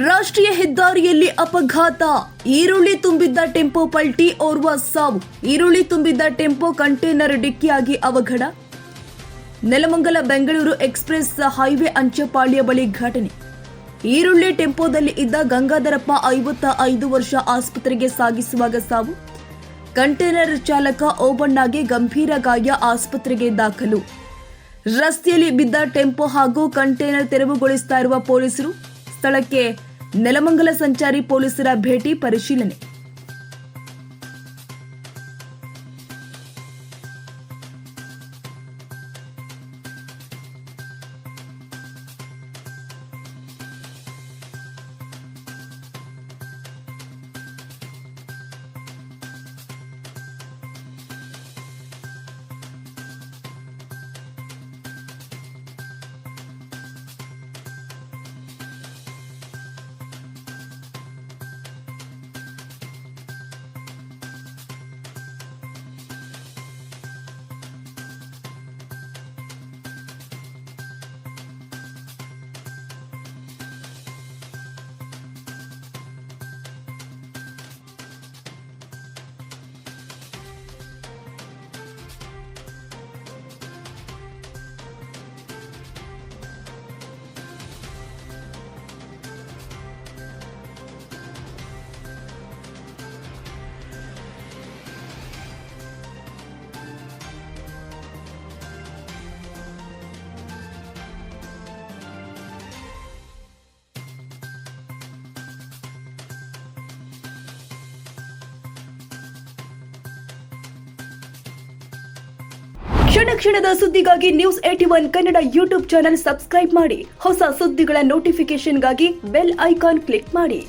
ರಾಷ್ಟ್ರೀಯ ಹೆದ್ದಾರಿಯಲ್ಲಿ ಅಪಘಾತ. ಈರುಳ್ಳಿ ತುಂಬಿದ್ದ ಟೆಂಪೋ ಪಲ್ಟಿ, ಓರ್ವ ಸಾವು. ಈರುಳ್ಳಿ ತುಂಬಿದ್ದ ಟೆಂಪೋ ಕಂಟೈನರ್ ಡಿಕ್ಕಿಯಾಗಿ ಅವಘಡ. ನೆಲಮಂಗಲ ಬೆಂಗಳೂರು ಎಕ್ಸ್ಪ್ರೆಸ್ ಹೈವೇ ಅಂಚೆಪಾಳ್ಯ ಬಳಿ ಘಟನೆ. ಈರುಳ್ಳಿ ಟೆಂಪೋದಲ್ಲಿ ಇದ್ದ ಗಂಗಾಧರಪ್ಪ 55 ವರ್ಷ ಆಸ್ಪತ್ರೆಗೆ ಸಾಗಿಸುವಾಗ ಸಾವು. ಕಂಟೈನರ್ ಚಾಲಕ ಓಬಣ್ಣಗೆ ಗಂಭೀರ ಗಾಯ, ಆಸ್ಪತ್ರೆಗೆ ದಾಖಲು. ರಸ್ತೆಯಲ್ಲಿ ಬಿದ್ದ ಟೆಂಪೋ ಹಾಗೂ ಕಂಟೈನರ್ ತೆರವುಗೊಳಿಸ್ತಾ ಇರುವ ಪೊಲೀಸರು. ಸ್ಥಳಕ್ಕೆ ನೆಲಮಂಗಲ ಸಂಚಾರಿ ಪೊಲೀಸರ ಭೇಟಿ, ಪರಿಶೀಲನೆ. ಕ್ಷಣ ಕ್ಷಣದ ಸುದ್ದಿಗಾಗಿ News81 Kannada YouTube channel subscribe ಮಾಡಿ. ಹೊಸ ಸುದ್ದಿಗಳ ನೋಟಿಫಿಕೇಶನ್ಗಾಗಿ ಬೆಲ್ ಐಕಾನ್ ಕ್ಲಿಕ್ ಮಾಡಿ.